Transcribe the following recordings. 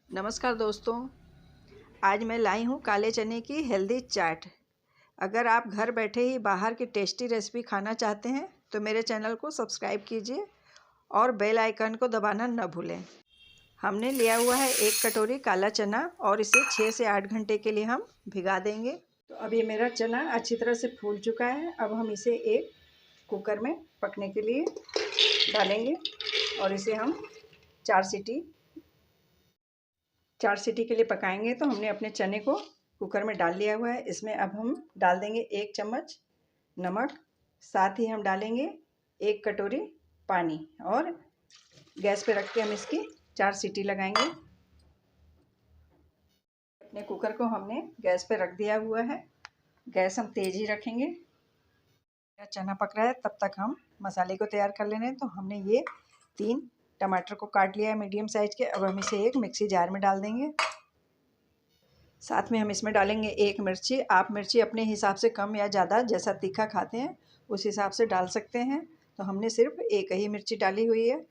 नमस्कार दोस्तों, आज मैं लाई हूँ काले चने की हेल्दी चाट। अगर आप घर बैठे ही बाहर की टेस्टी रेसिपी खाना चाहते हैं तो मेरे चैनल को सब्सक्राइब कीजिए और बेल आइकन को दबाना न भूलें। हमने लिया हुआ है 1 कटोरी काला चना और इसे 6 से 8 घंटे के लिए हम भिगा देंगे। तो अब ये मेरा चना अच्छी तरह से फूल चुका है। अब हम इसे एक कुकर में पकने के लिए डालेंगे और इसे हम 4 सीटी के लिए पकाएंगे। तो हमने अपने चने को कुकर में डाल लिया हुआ है। इसमें अब हम डाल देंगे 1 चम्मच नमक, साथ ही हम डालेंगे 1 कटोरी पानी और गैस पे रख के हम इसकी 4 सीटी लगाएंगे। अपने कुकर को हमने गैस पे रख दिया हुआ है। गैस हम तेज़ ही रखेंगे। चना पक रहा है, तब तक हम मसाले को तैयार कर लेने। तो हमने ये 3 टमाटर को काट लिया है मीडियम साइज़ के। अब हम इसे एक मिक्सी जार में डाल देंगे। साथ में हम इसमें डालेंगे 1 मिर्ची। आप मिर्ची अपने हिसाब से कम या ज़्यादा जैसा तीखा खाते हैं उस हिसाब से डाल सकते हैं। तो हमने सिर्फ 1 ही मिर्ची डाली हुई है।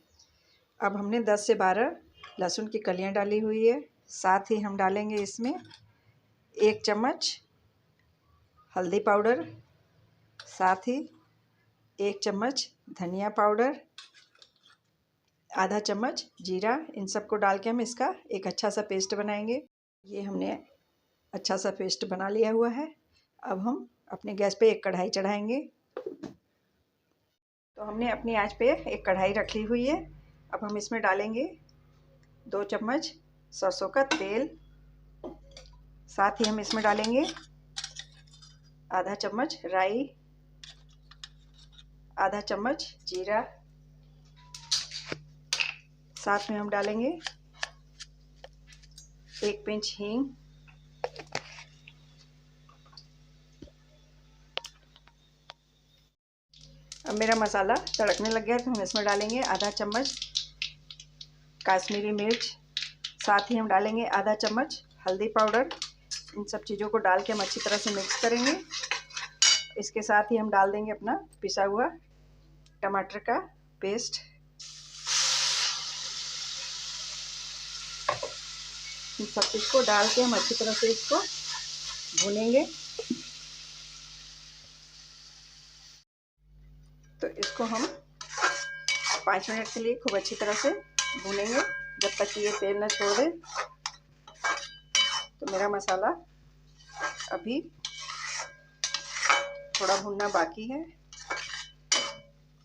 अब हमने 10 से 12 लहसुन की कलियां डाली हुई है। साथ ही हम डालेंगे इसमें 1 चम्मच हल्दी पाउडर, साथ ही 1 चम्मच धनिया पाउडर, आधा चम्मच जीरा। इन सबको डाल के हम इसका एक अच्छा सा पेस्ट बनाएंगे। ये हमने अच्छा सा पेस्ट बना लिया हुआ है। अब हम अपने गैस पे एक कढ़ाई चढ़ाएंगे। तो हमने अपनी आंच पे एक कढ़ाई रखी हुई है। अब हम इसमें डालेंगे 2 चम्मच सरसों का तेल। साथ ही हम इसमें डालेंगे आधा चम्मच राई, आधा चम्मच जीरा। साथ में हम डालेंगे 1 पिंच हींग। अब मेरा मसाला तड़कने लग गया है तो हम इसमें डालेंगे आधा चम्मच काश्मीरी मिर्च। साथ ही हम डालेंगे आधा चम्मच हल्दी पाउडर। इन सब चीज़ों को डाल के हम अच्छी तरह से मिक्स करेंगे। इसके साथ ही हम डाल देंगे अपना पिसा हुआ टमाटर का पेस्ट। इन सब चीज़ को डाल के हम अच्छी तरह से इसको भूनेंगे। तो इसको हम 5 मिनट के लिए खूब अच्छी तरह से भूनेंगे जब तक कि ये तेल न छोड़ दे। तो मेरा मसाला अभी थोड़ा भुनना बाकी है,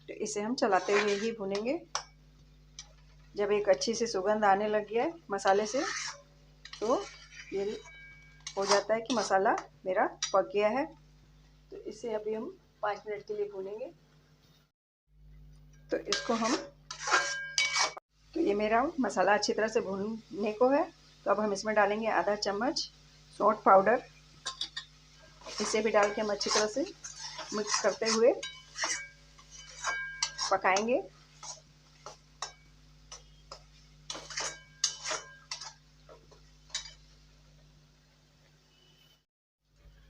तो इसे हम चलाते हुए ही भुनेंगे। जब एक अच्छी सी सुगंध आने लग गया है मसाले से तो ये हो जाता है कि मसाला मेरा पक गया है। तो इसे अभी हम 5 मिनट के लिए भूनेंगे। तो इसको हम तो ये मेरा मसाला अच्छी तरह से भूनने को है। तो अब हम इसमें डालेंगे आधा चम्मच सौंठ पाउडर। इसे भी डाल के हम अच्छी तरह से मिक्स करते हुए पकाएंगे।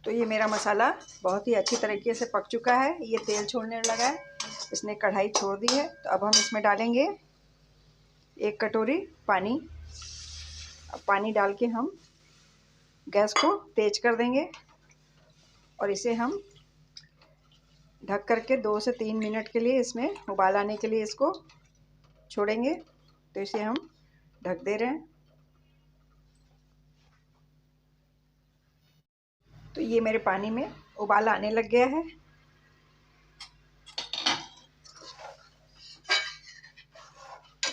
तो ये मेरा मसाला बहुत ही अच्छी तरीके से पक चुका है। ये तेल छोड़ने लगा है, इसने कढ़ाई छोड़ दी है। तो अब हम इसमें डालेंगे 1 कटोरी पानी। अब पानी डाल के हम गैस को तेज कर देंगे और इसे हम ढक करके 2 से 3 मिनट के लिए इसमें उबाल आने के लिए इसको छोड़ेंगे। तो इसे हम ढक दे रहे हैं। तो ये मेरे पानी में उबाल आने लग गया है।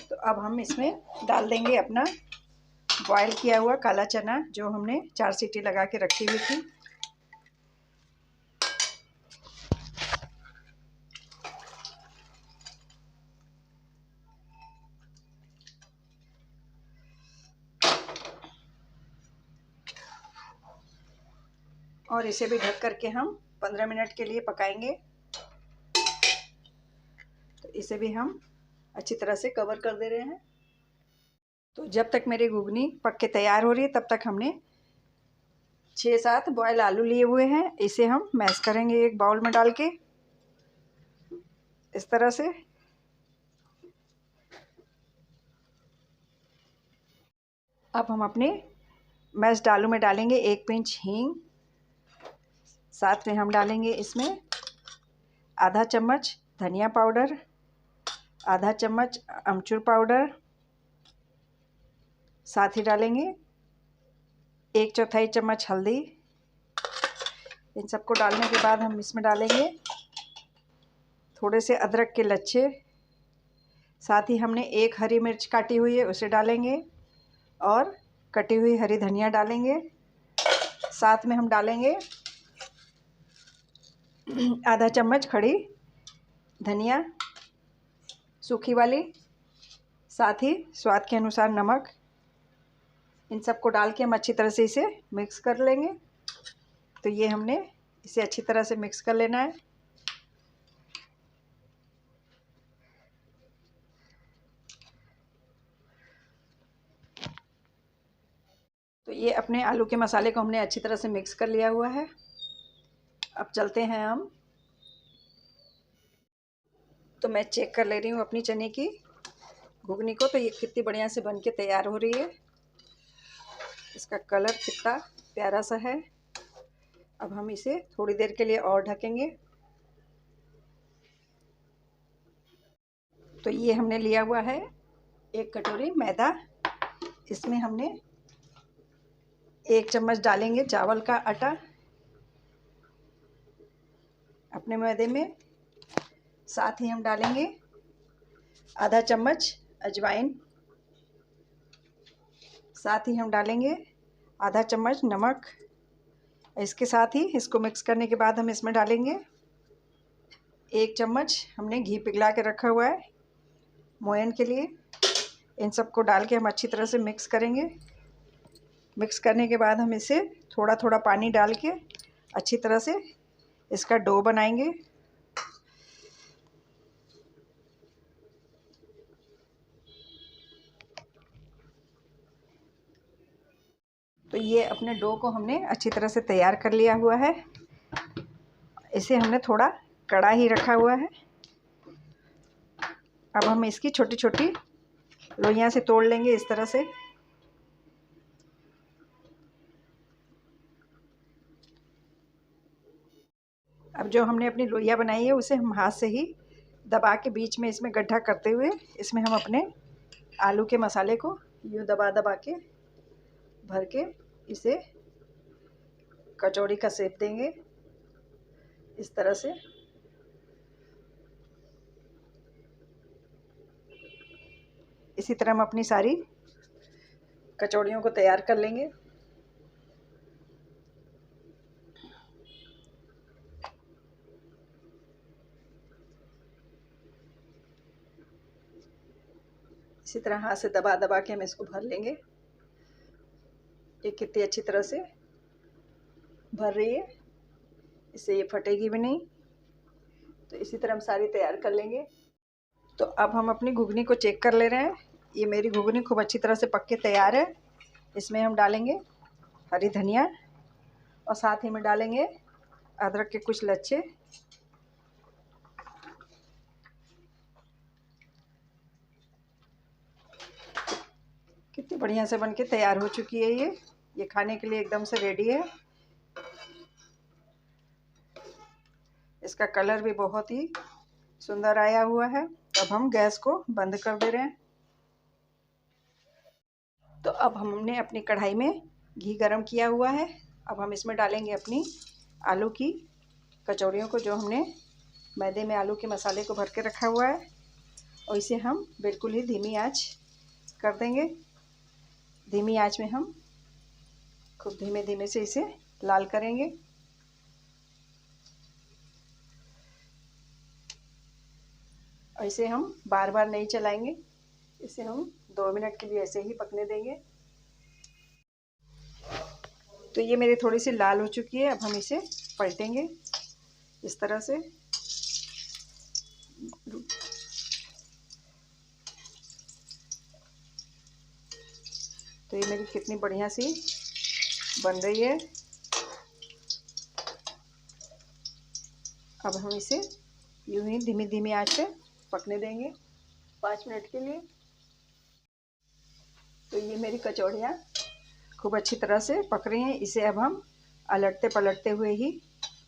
तो अब हम इसमें डाल देंगे अपना बॉयल किया हुआ काला चना जो हमने 4 सीटी लगा के रखी हुई थी। और इसे भी ढक करके हम 15 मिनट के लिए पकाएंगे। तो इसे भी हम अच्छी तरह से कवर कर दे रहे हैं। तो जब तक मेरी घुगनी पक के तैयार हो रही है तब तक हमने 6-7 बॉयल आलू लिए हुए हैं। इसे हम मैश करेंगे एक बाउल में डाल के इस तरह से। अब हम अपने मैश्ड आलू में डालेंगे 1 पिंच हींग। साथ में हम डालेंगे इसमें आधा चम्मच धनिया पाउडर, आधा चम्मच अमचूर पाउडर, साथ ही डालेंगे 1/4 चम्मच हल्दी। इन सबको डालने के बाद हम इसमें डालेंगे थोड़े से अदरक के लच्छे। साथ ही हमने 1 हरी मिर्च काटी हुई है, उसे डालेंगे और कटी हुई हरी धनिया डालेंगे। साथ में हम डालेंगे आधा चम्मच खड़ी धनिया सूखी वाली, साथ ही स्वाद के अनुसार नमक। इन सबको डाल के हम अच्छी तरह से इसे मिक्स कर लेंगे। तो ये हमने इसे अच्छी तरह से मिक्स कर लेना है। तो ये अपने आलू के मसाले को हमने अच्छी तरह से मिक्स कर लिया हुआ है। अब चलते हैं हम, तो मैं चेक कर ले रही हूँ अपनी चने की घुगनी को। तो ये कितनी बढ़िया से बन के तैयार हो रही है। इसका कलर कितना प्यारा सा है। अब हम इसे थोड़ी देर के लिए और ढकेंगे। तो ये हमने लिया हुआ है 1 कटोरी मैदा। इसमें हमने 1 चम्मच डालेंगे चावल का आटा अपने मैदे में। साथ ही हम डालेंगे आधा चम्मच अजवाइन। साथ ही हम डालेंगे आधा चम्मच नमक। इसके साथ ही इसको मिक्स करने के बाद हम इसमें डालेंगे 1 चम्मच हमने घी पिघला के रखा हुआ है मोयन के लिए। इन सबको डाल के हम अच्छी तरह से मिक्स करेंगे। मिक्स करने के बाद हम इसे थोड़ा थोड़ा पानी डाल के अच्छी तरह से इसका डो बनाएंगे। तो ये अपने डो को हमने अच्छी तरह से तैयार कर लिया हुआ है। इसे हमने थोड़ा कड़ा ही रखा हुआ है। अब हम इसकी छोटी छोटी लोइयां से तोड़ लेंगे इस तरह से। अब जो हमने अपनी लोइयां बनाई है उसे हम हाथ से ही दबा के बीच में इसमें गड्ढा करते हुए इसमें हम अपने आलू के मसाले को यूँ दबा दबा के भर के इसे कचौड़ी का शेप देंगे इस तरह से। इसी तरह हम अपनी सारी कचौड़ियों को तैयार कर लेंगे। इसी तरह हाथ से दबा दबा के हम इसको भर लेंगे। ये कितनी अच्छी तरह से भर रही है, इससे ये फटेगी भी नहीं। तो इसी तरह हम सारी तैयार कर लेंगे। तो अब हम अपनी घुगनी को चेक कर ले रहे हैं। ये मेरी घुगनी खूब अच्छी तरह से पक के तैयार है। इसमें हम डालेंगे हरी धनिया और साथ ही में डालेंगे अदरक के कुछ लच्छे। कितनी बढ़िया से बन के तैयार हो चुकी है ये खाने के लिए एकदम से रेडी है। इसका कलर भी बहुत ही सुंदर आया हुआ है। अब हम गैस को बंद कर दे रहे हैं। तो अब हमने अपनी कढ़ाई में घी गरम किया हुआ है। अब हम इसमें डालेंगे अपनी आलू की कचौड़ियों को, जो हमने मैदे में आलू के मसाले को भर के रखा हुआ है, और इसे हम बिल्कुल ही धीमी आंच कर देंगे। धीमी आंच में हम खूब धीमे धीमे से इसे लाल करेंगे। और इसे हम बार बार नहीं चलाएंगे, इसे हम 2 मिनट के लिए ऐसे ही पकने देंगे। तो ये मेरी थोड़ी सी लाल हो चुकी है। अब हम इसे पलटेंगे इस तरह से। तो ये मेरी कितनी बढ़िया सी बन रही है। अब हम इसे यूं ही धीमी धीमी आंच पे पकने देंगे 5 मिनट के लिए। तो ये मेरी कचौड़ियाँ खूब अच्छी तरह से पक रही हैं। इसे अब हम अलटते पलटते हुए ही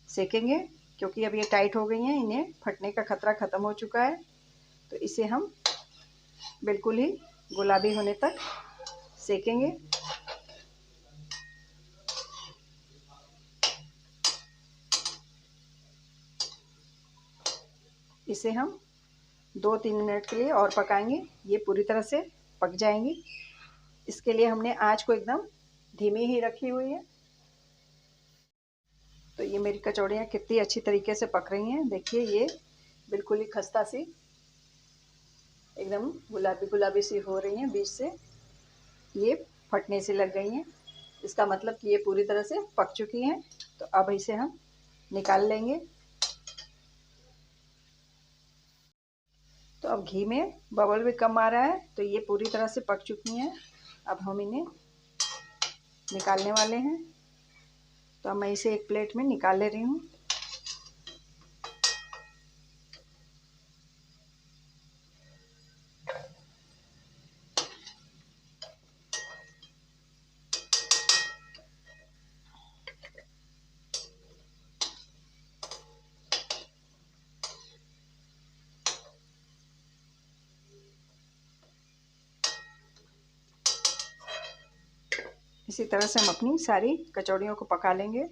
सेकेंगे, क्योंकि अब ये टाइट हो गई हैं, इन्हें फटने का खतरा ख़त्म हो चुका है। तो इसे हम बिल्कुल ही गुलाबी होने तक सेकेंगे। इसे हम 2-3 मिनट के लिए और पकाएंगे, ये पूरी तरह से पक जाएंगी। इसके लिए हमने आँच को एकदम धीमी ही रखी हुई है। तो ये मेरी कचौड़ियाँ कितनी अच्छी तरीके से पक रही हैं। देखिए ये बिल्कुल ही खस्ता सी एकदम गुलाबी गुलाबी सी हो रही हैं, बीच से ये फटने से लग गई हैं। इसका मतलब कि ये पूरी तरह से पक चुकी हैं। तो अब इसे हम निकाल लेंगे। तो अब घी में बबल भी कम आ रहा है, तो ये पूरी तरह से पक चुकी हैं। अब हम इन्हें निकालने वाले हैं। तो अब मैं इसे एक प्लेट में निकाल ले रही हूँ। इसी तरह से हम अपनी सारी कचौड़ियों को पका लेंगे।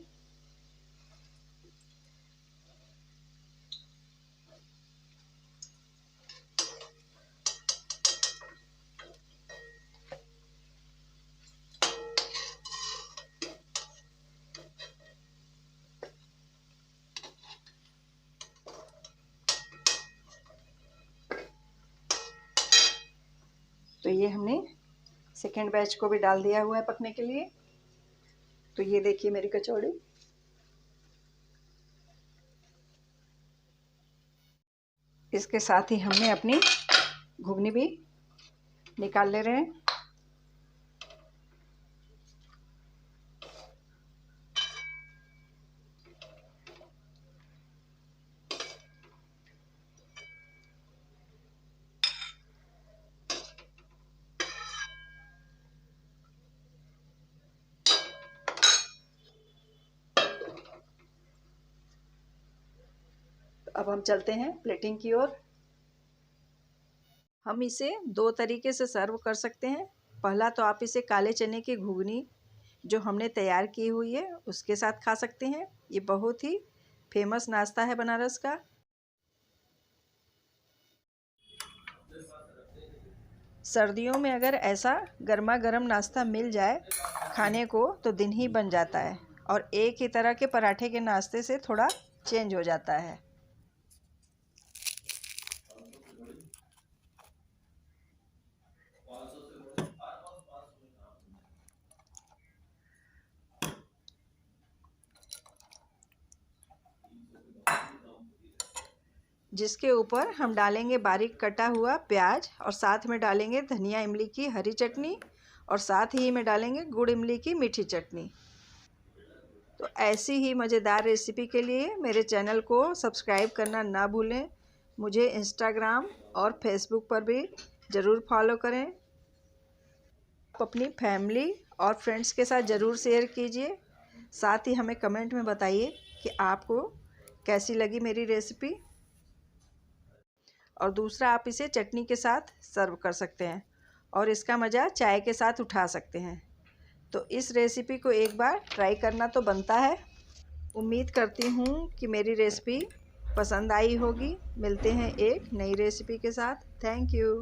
तो ये हमने सेकेंड बैच को भी डाल दिया हुआ है पकने के लिए। तो ये देखिए मेरी कचौड़ी। इसके साथ ही हमने अपनी घुगनी भी निकाल ले रहे हैं। अब हम चलते हैं प्लेटिंग की ओर। हम इसे 2 तरीके से सर्व कर सकते हैं। पहला तो आप इसे काले चने की घुगनी जो हमने तैयार की हुई है उसके साथ खा सकते हैं। ये बहुत ही फेमस नाश्ता है बनारस का। सर्दियों में अगर ऐसा गर्मा गर्म नाश्ता मिल जाए खाने को तो दिन ही बन जाता है, और एक ही तरह के पराठे के नाश्ते से थोड़ा चेंज हो जाता है। जिसके ऊपर हम डालेंगे बारीक कटा हुआ प्याज, और साथ में डालेंगे धनिया इमली की हरी चटनी, और साथ ही में डालेंगे गुड़ इमली की मीठी चटनी। तो ऐसी ही मज़ेदार रेसिपी के लिए मेरे चैनल को सब्सक्राइब करना ना भूलें। मुझे इंस्टाग्राम और फेसबुक पर भी ज़रूर फॉलो करें। आप अपनी फैमिली और फ्रेंड्स के साथ ज़रूर शेयर कीजिए। साथ ही हमें कमेंट में बताइए कि आपको कैसी लगी मेरी रेसिपी। और दूसरा, आप इसे चटनी के साथ सर्व कर सकते हैं और इसका मज़ा चाय के साथ उठा सकते हैं। तो इस रेसिपी को एक बार ट्राई करना तो बनता है। उम्मीद करती हूँ कि मेरी रेसिपी पसंद आई होगी। मिलते हैं एक नई रेसिपी के साथ। Thank you.